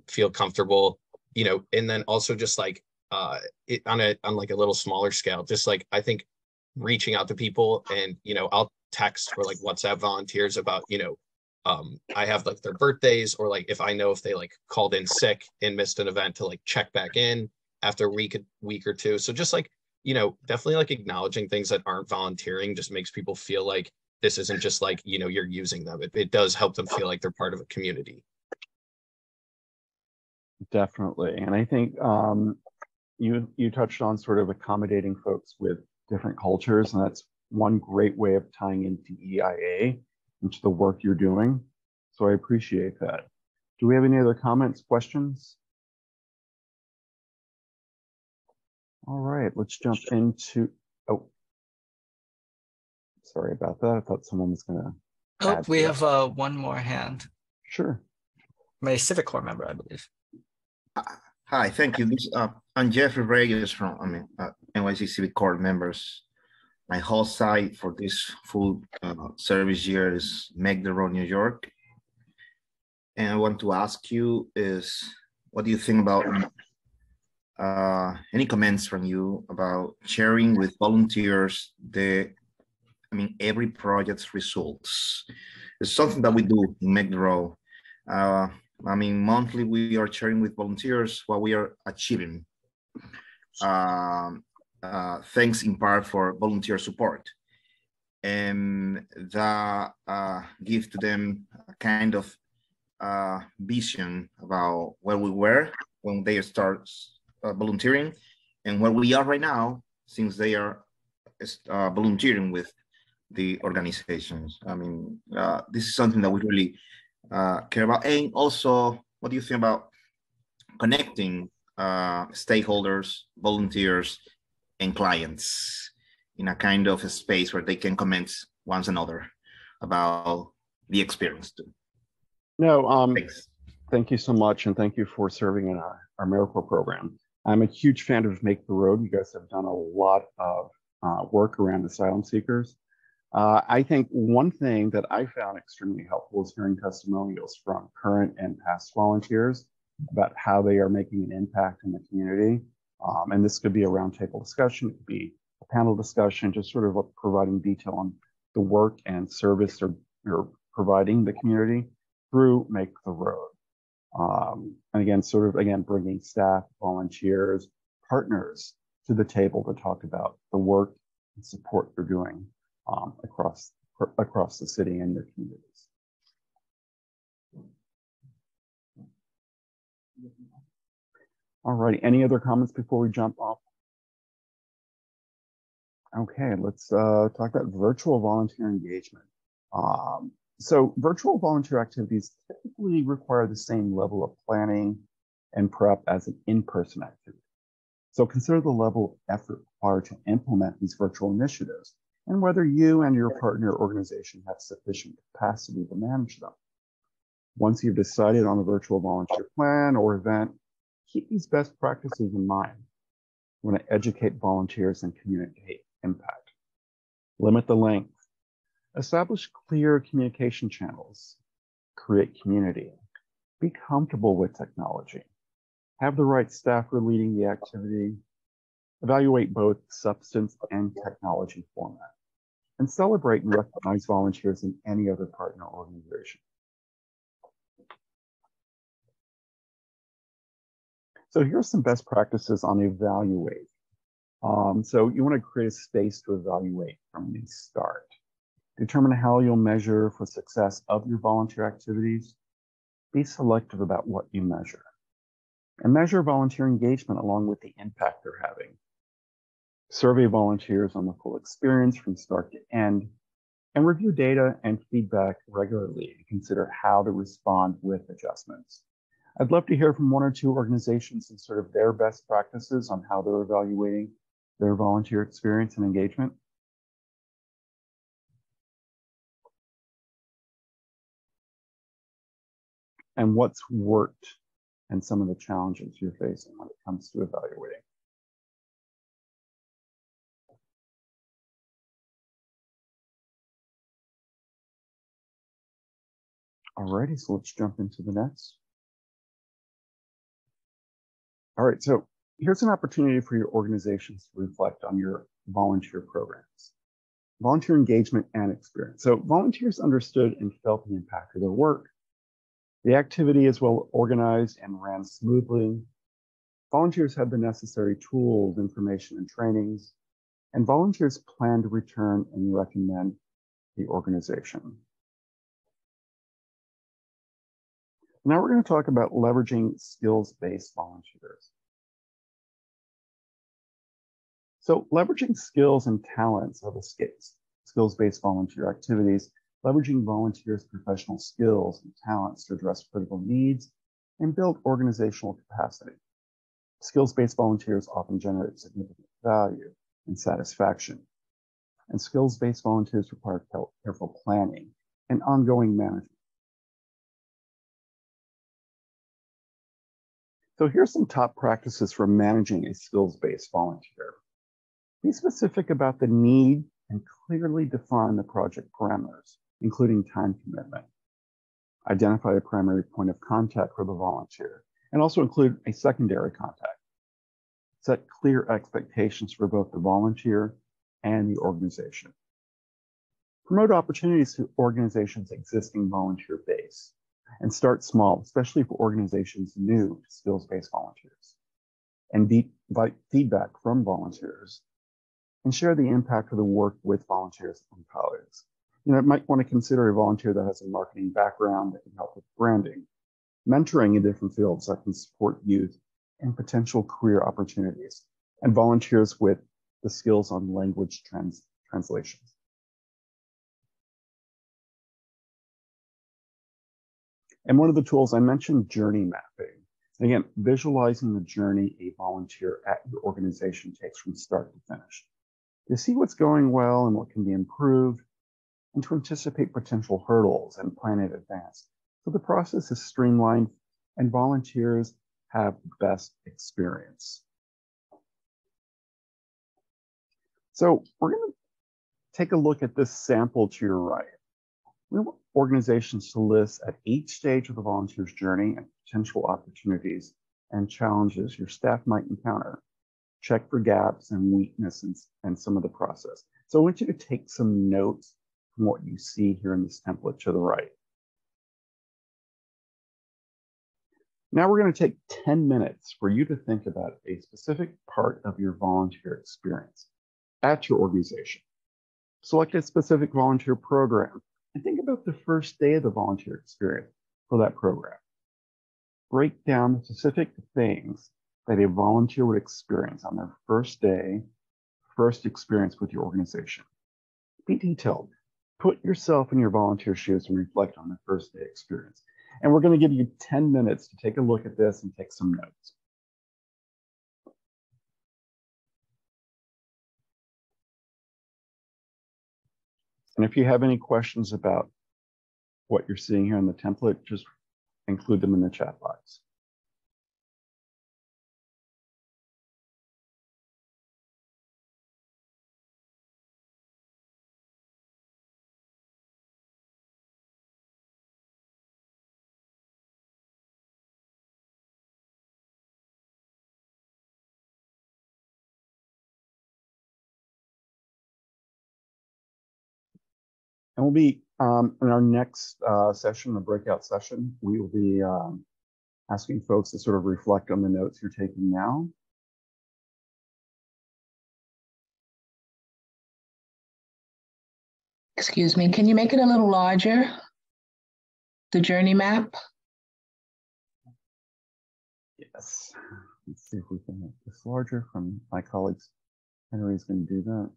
H: feel comfortable, and then also just like on like a little smaller scale, just like I think reaching out to people and I'll text or like WhatsApp volunteers about I have like their birthdays, or like if I know if they like called in sick and missed an event, to like check back in after a week or two. So just like definitely like acknowledging things that aren't volunteering just makes people feel like this isn't just like you're using them. It does help them feel like they're part of a community.
C: Definitely. And I think you touched on sort of accommodating folks with different cultures, and that's one great way of tying into EIA, into the work you're doing. So I appreciate that. Do we have any other comments, questions? All right, let's jump into, sorry about that. I thought someone was gonna.
A: Oh, we have one more hand.
C: Sure.
A: My Civic Corps member, I believe.
K: Hi, thank you. I'm Jeffrey Reyes from NYC Civic Corps members. My whole site for this full service year is Make the Road, New York. And I want to ask you is, what do you think about any comments from you about sharing with volunteers every project's results? It's something that we do in Make the Road. Monthly we are sharing with volunteers what we are achieving. Thanks in part for volunteer support. And that gives to them a kind of vision about where we were when they start volunteering and where we are right now, since they are volunteering with the organizations. This is something that we really care about. And also, what do you think about connecting stakeholders, volunteers, and clients in a kind of a space where they can comment one another about the experience too?
C: No,
K: Thanks.
C: thank you so much, and thank you for serving in our AmeriCorps program. I'm a huge fan of Make the Road. You guys have done a lot of work around asylum seekers. I think one thing that I found extremely helpful is hearing testimonials from current and past volunteers about how they are making an impact in the community. And this could be a roundtable discussion, it could be a panel discussion, just sort of providing detail on the work and service they're providing the community through Make the Road. And again, sort of, again, bringing staff, volunteers, partners to the table to talk about the work and support they're doing across the city and their communities. All righty, any other comments before we jump off? Okay, let's talk about virtual volunteer engagement. So virtual volunteer activities typically require the same level of planning and prep as an in-person activity. So consider the level of effort required to implement these virtual initiatives and whether you and your partner organization have sufficient capacity to manage them. Once you've decided on a virtual volunteer plan or event, keep these best practices in mind. You want to educate volunteers and communicate impact. Limit the length. Establish clear communication channels. Create community. Be comfortable with technology. Have the right staff for leading the activity. Evaluate both substance and technology format. And celebrate and recognize volunteers in any other partner organization. So here's some best practices on evaluate. So you want to create a space to evaluate from the start. Determine how you'll measure for success of your volunteer activities. Be selective about what you measure. And measure volunteer engagement along with the impact they're having. Survey volunteers on the full experience from start to end, and review data and feedback regularly to consider how to respond with adjustments. I'd love to hear from one or two organizations and sort of their best practices on how they're evaluating their volunteer experience and engagement. And what's worked and some of the challenges you're facing when it comes to evaluating. Alrighty, so let's jump into the next. All right, so here's an opportunity for your organizations to reflect on your volunteer programs. Volunteer engagement and experience. So volunteers understood and felt the impact of their work. The activity is well organized and ran smoothly. Volunteers had the necessary tools, information, and trainings, and volunteers plan to return and recommend the organization. Now we're going to talk about leveraging skills-based volunteers. So leveraging skills and talents of the skills-based volunteer activities, leveraging volunteers' professional skills and talents to address critical needs and build organizational capacity. Skills-based volunteers often generate significant value and satisfaction. And skills-based volunteers require careful planning and ongoing management. So here's some top practices for managing a skills-based volunteer. Be specific about the need and clearly define the project parameters, including time commitment. Identify a primary point of contact for the volunteer and also include a secondary contact. Set clear expectations for both the volunteer and the organization. Promote opportunities to organizations' existing volunteer base. And start small, especially for organizations new to skills-based volunteers. And invite feedback from volunteers. And share the impact of the work with volunteers and colleagues. You might want to consider a volunteer that has a marketing background that can help with branding, mentoring in different fields that can support youth and potential career opportunities, and volunteers with the skills on language translations. And one of the tools I mentioned, journey mapping. Again, visualizing the journey a volunteer at your organization takes from start to finish. To see what's going well and what can be improved, and to anticipate potential hurdles and plan in advance So the process is streamlined and volunteers have the best experience. So we're going to take a look at this sample to your right. We want organizations to list at each stage of the volunteer's journey and potential opportunities and challenges your staff might encounter. Check for gaps and weaknesses in some of the process. So I want you to take some notes from what you see here in this template to the right. Now we're going to take 10 minutes for you to think about a specific part of your volunteer experience at your organization. Select a specific volunteer program and think about the first day of the volunteer experience for that program. Break down the specific things that a volunteer would experience on their first day, first experience with your organization. Be detailed. Put yourself in your volunteer shoes and reflect on the first day experience. And we're going to give you 10 minutes to take a look at this and take some notes. And if you have any questions about what you're seeing here in the template, just include them in the chat box. And we'll be in our next session, the breakout session, we will be asking folks to sort of reflect on the notes you're taking now.
J: Excuse me, can you make it a little larger? The journey map?
C: Yes. Let's see if we can make this larger from my colleagues. Henry's going to do that.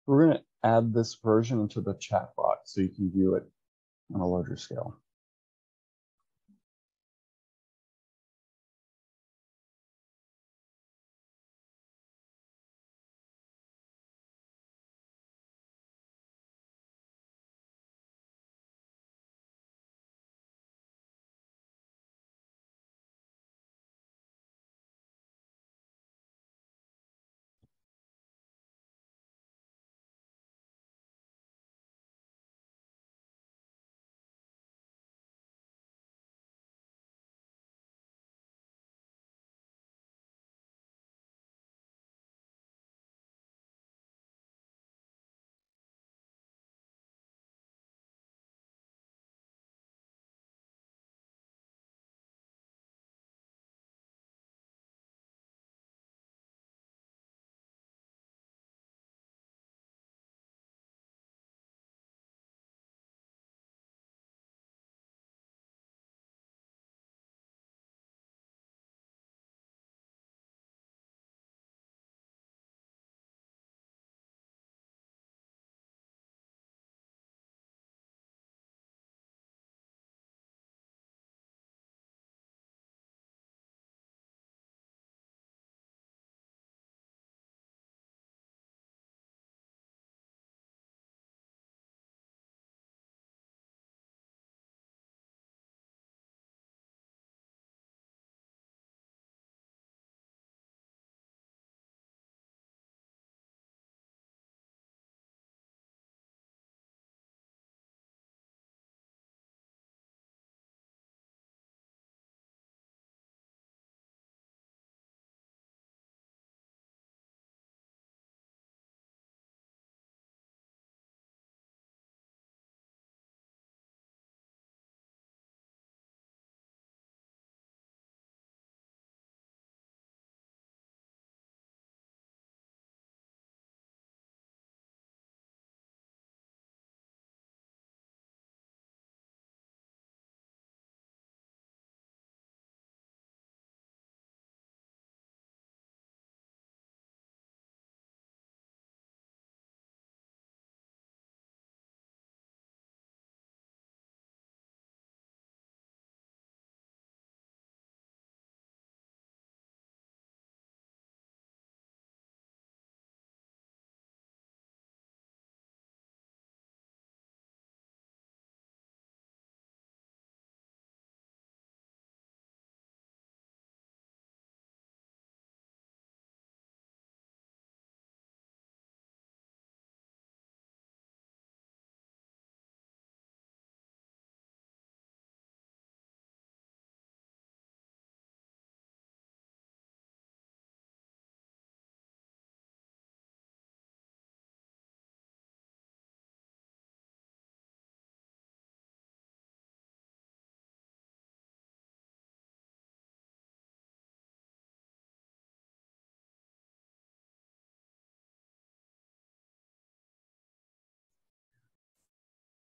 C: We're going to add this version into the chat box so you can view it on a larger scale.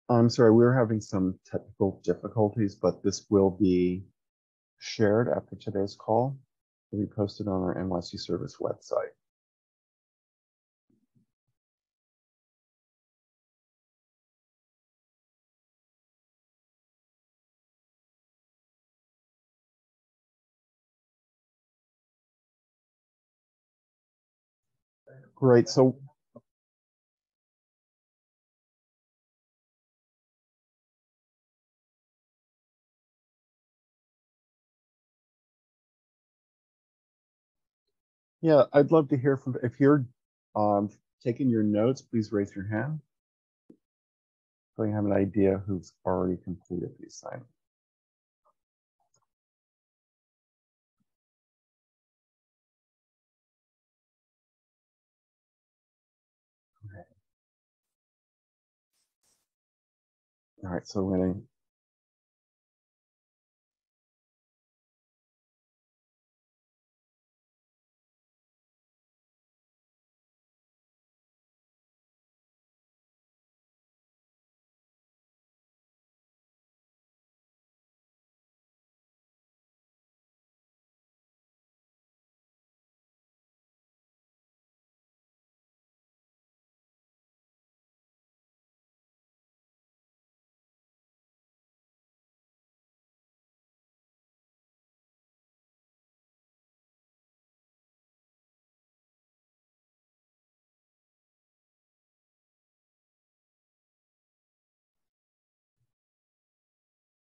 C: I'm sorry, we're having some technical difficulties, but this will be shared after today's call. It'll be posted on our NYC Service website. Great. So yeah, I'd love to hear from, if you're taking your notes, please raise your hand. So you have an idea who's already completed the assignment. Okay. All right, so we're gonna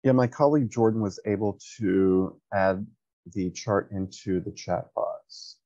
C: yeah, my colleague Jordan was able to add the chart into the chat box.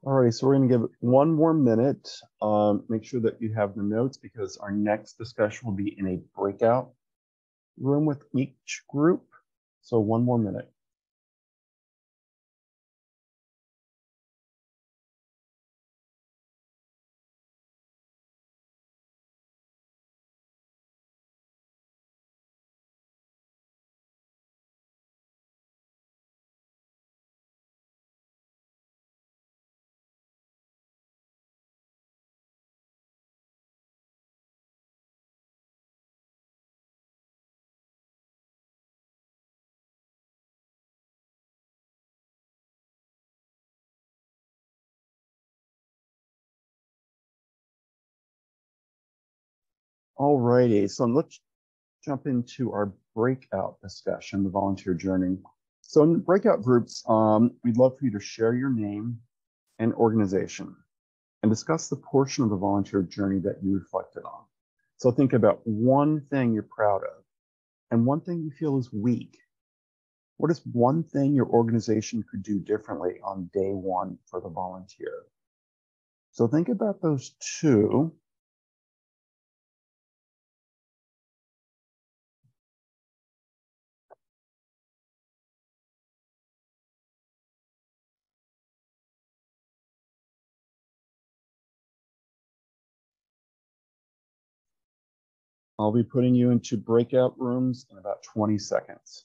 C: All right, so we're going to give it 1 more minute. Make sure that you have the notes because our next discussion will be in a breakout room with each group. So 1 more minute. All righty, so let's jump into our breakout discussion, the volunteer journey. So in breakout groups, we'd love for you to share your name and organization and discuss the portion of the volunteer journey that you reflected on. So think about one thing you're proud of and one thing you feel is weak. What is one thing your organization could do differently on day one for the volunteer? So think about those two. I'll be putting you into breakout rooms in about 20 seconds.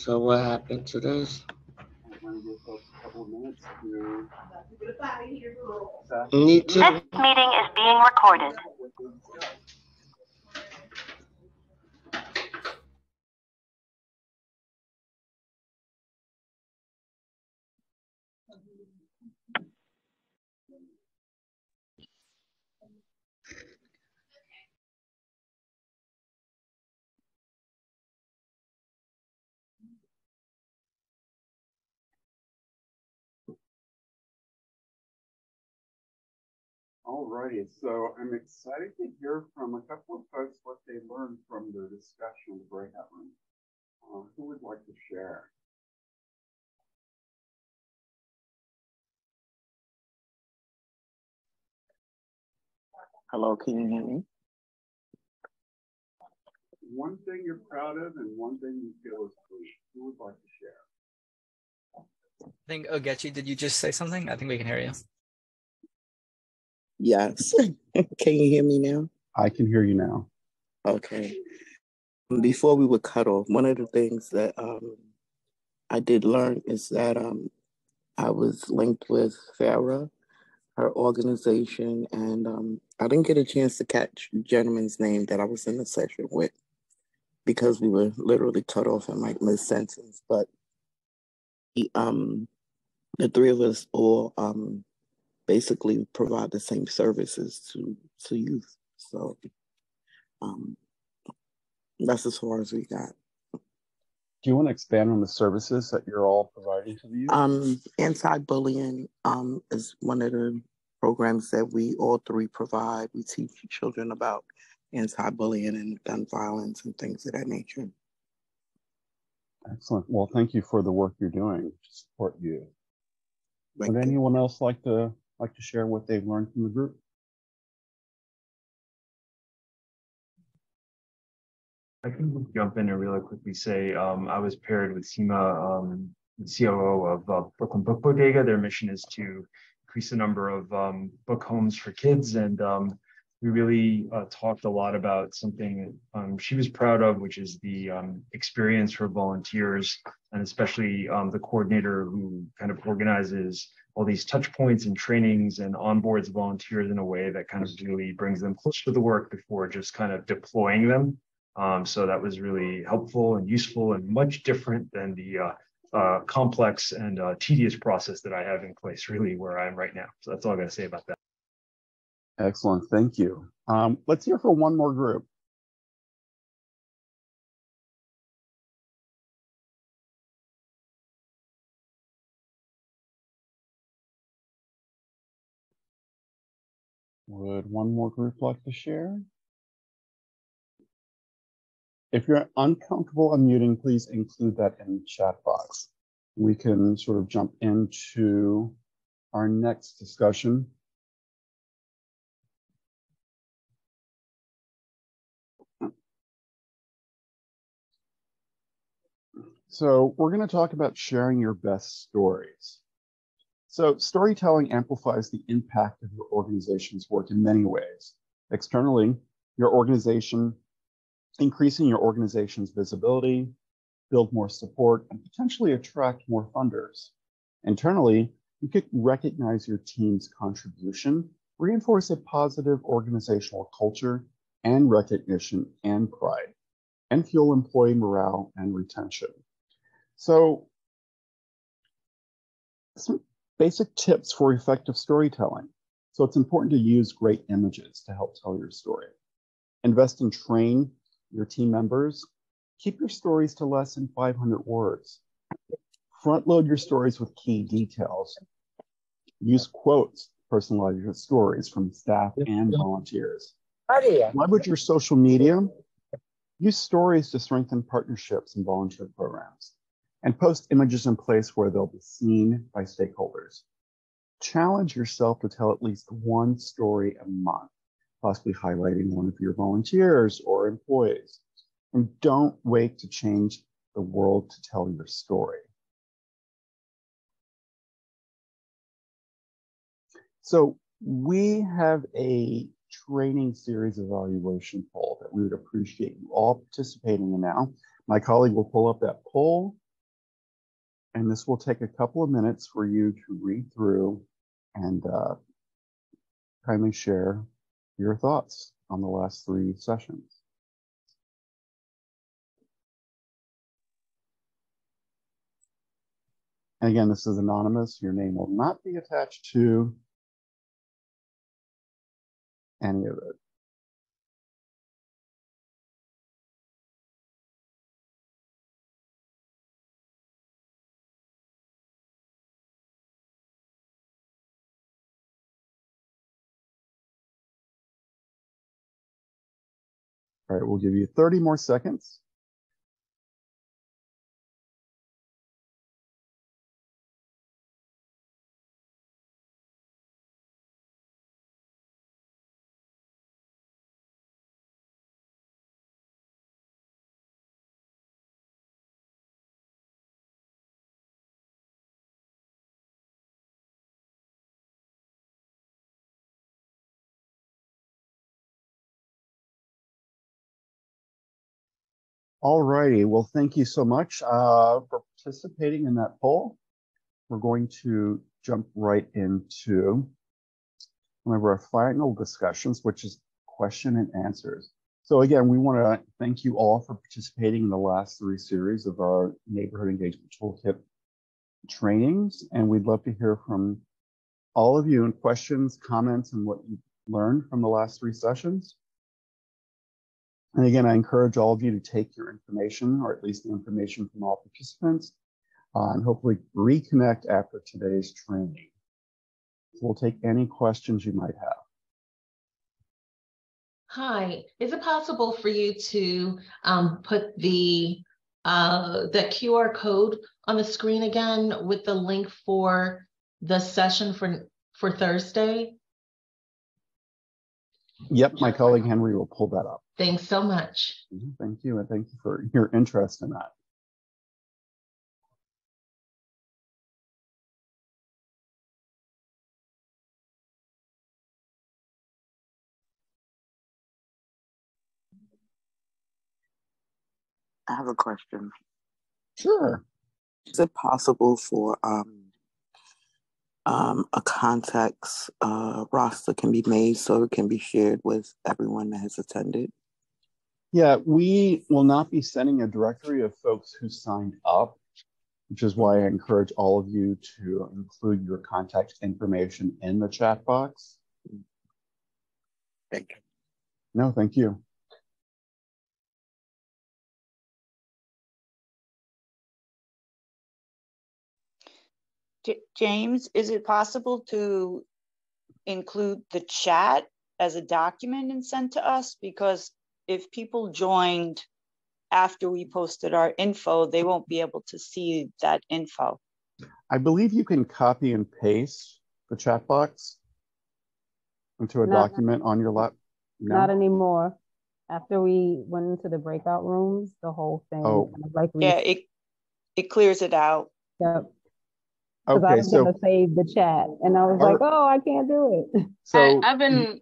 L: So what happened to this? Need to.
M: This meeting is being recorded.
C: Alrighty, so I'm excited to hear from a couple of folks what they learned from their discussion in the breakout room. Who would like to share?
L: Hello, can you hear me?
C: One thing you're proud of and one thing you feel is great. Who would like to share?
A: I think Ogechi, did you just say something? I think we can hear you.
L: Yes. Can you hear me now?
C: I can hear you now.
L: Okay. Before we were cut off, one of the things that I did learn is that I was linked with Farah, her organization, and I didn't get a chance to catch the gentleman's name that I was in the session with because we were literally cut off in like mid-sentence. But the three of us all basically provide the same services to youth. So that's as far as we got.
C: Do you want to expand on the services that you're all providing to the youth?
L: Anti-bullying is one of the programs that we all three provide. We teach children about anti-bullying and gun violence and things of that nature.
C: Excellent. Well, thank you for the work you're doing to support you. Would anyone else like to share what they've learned from the group?
N: I can just jump in and really quickly say I was paired with Seema, the COO of Brooklyn Book Bodega. Their mission is to increase the number of book homes for kids, and we really talked a lot about something she was proud of, which is the experience for volunteers, and especially the coordinator who kind of organizes all these touch points and trainings and onboards volunteers in a way that kind of really brings them closer to the work before just kind of deploying them. So that was really helpful and useful and much different than the complex and tedious process that I have in place really where I am right now. So that's all I got to say about that.
C: Excellent, thank you. Let's hear from one more group. Would one more group like to share? If you're uncomfortable unmuting, please include that in the chat box. We can sort of jump into our next discussion. So we're going to talk about sharing your best stories. So storytelling amplifies the impact of your organization's work in many ways. Externally, increasing your organization's visibility, build more support, and potentially attract more funders. Internally, you could recognize your team's contribution, reinforce a positive organizational culture and recognition and pride, and fuel employee morale and retention. So, some basic tips for effective storytelling. So it's important to use great images to help tell your story. Invest and train your team members. Keep your stories to less than 500 words. Front load your stories with key details. Use quotes, personalize your stories from staff and volunteers. Leverage your social media. Use stories to strengthen partnerships and volunteer programs. And post images in place where they'll be seen by stakeholders. Challenge yourself to tell at least one story a month, possibly highlighting one of your volunteers or employees. And don't wait to change the world to tell your story. So we have a training series evaluation poll that we would appreciate you all participating in now. My colleague will pull up that poll. And this will take a couple of minutes for you to read through and kindly share your thoughts on the last 3 sessions. And again, this is anonymous. Your name will not be attached to any of it. All right, we'll give you 30 more seconds. All righty, well, thank you so much for participating in that poll. We're going to jump right into one of our final discussions, which is question and answers. So again, we want to thank you all for participating in the last 3 series of our Neighborhood Engagement Toolkit trainings. And we'd love to hear from all of you in questions, comments, and what you learned from the last 3 sessions. And again, I encourage all of you to take your information, or at least the information from all participants, and hopefully reconnect after today's training. So we'll take any questions you might have.
O: Hi, is it possible for you to put the QR code on the screen again with the link for the session for Thursday?
C: Yep, my colleague Henry will pull that up.
O: Thanks so much.
C: Thank you, and thank you for your interest in that.
L: I have a question.
C: Sure.
L: Is it possible for a contacts roster can be made so it can be shared with everyone that has attended?
C: Yeah, we will not be sending a directory of folks who signed up, which is why I encourage all of you to include your contact information in the chat box.
L: Thank you.
C: No, thank you.
P: James, is it possible to include the chat as a document and send to us? Because if people joined after we posted our info, they won't be able to see that info.
C: I believe you can copy and paste the chat box into a document on your laptop. No?
Q: Not anymore. After we went into the breakout rooms, the whole thing kind of like
P: it clears it out.
Q: Yep. Because I was gonna save the chat, and I was like, "Oh, I can't do it."
F: So I've been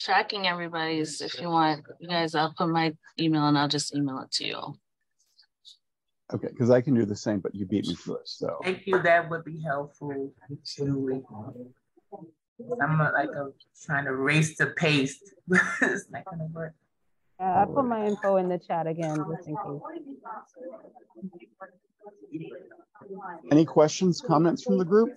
F: tracking everybody's. If you want, you guys, I'll put my email and I'll just email it to you.
C: Okay, because I can do the same, but you beat me to it. So
R: thank you. That would be helpful. Absolutely. I'm trying to race to paste. It's not gonna work.
Q: I put my info in the chat again, just in case.
C: Any questions, comments from the group?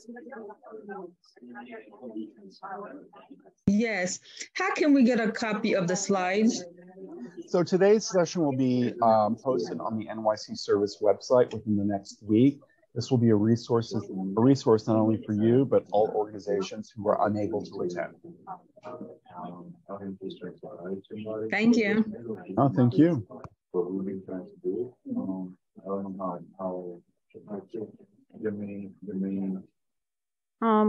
S: Yes. How can we get a copy of the slides?
C: So today's session will be posted on the NYC Service website within the next week. This will be a resource not only for you, but all organizations who are unable to attend.
S: Thank you.
C: Oh, thank you.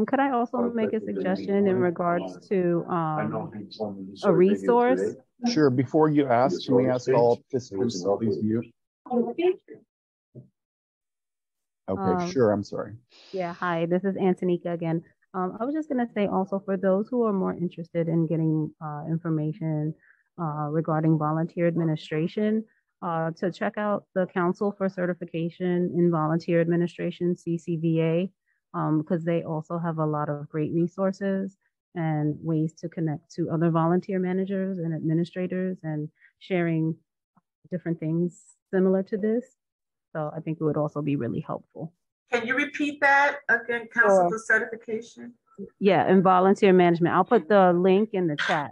Q: Could I also make a suggestion in regards to a resource?
C: Sure. Before you ask, can we ask all participants to please mute? Okay, sure. I'm sorry.
Q: Yeah. Hi, this is Antonika again. I was just going to say also for those who are more interested in getting information regarding volunteer administration, to check out the Council for Certification in Volunteer Administration, CCVA, because they also have a lot of great resources and ways to connect to other volunteer managers and administrators and sharing different things similar to this. So I think it would also be really helpful.
R: Can you repeat that again, Council for Certification?
Q: Yeah, and volunteer management. I'll put the link in the chat.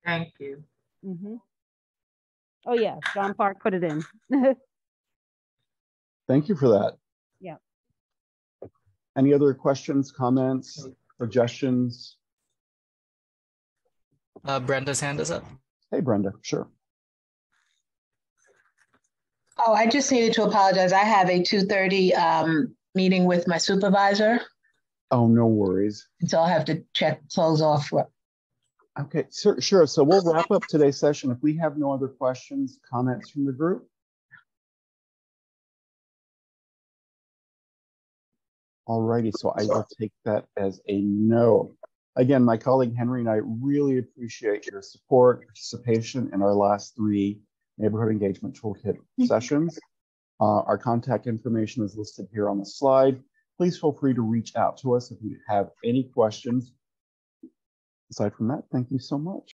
R: Thank you.
Q: Mm-hmm. Oh yeah, John Park put it in.
C: Thank you for that.
Q: Yeah.
C: Any other questions, comments, suggestions?
A: Brenda's hand is up.
C: Hey, Brenda, sure.
J: Oh, I just needed to apologize. I have a 2:30 meeting with my supervisor.
C: Oh, no worries.
J: So I'll have to close off.
C: Okay, sure. So we'll wrap up today's session. If we have no other questions, comments from the group. All righty, so I will take that as a no. Again, my colleague Henry and I really appreciate your support, participation in our last 3 Neighborhood Engagement Toolkit sessions. Our contact information is listed here on the slide. Please feel free to reach out to us if you have any questions. Aside from that, thank you so much.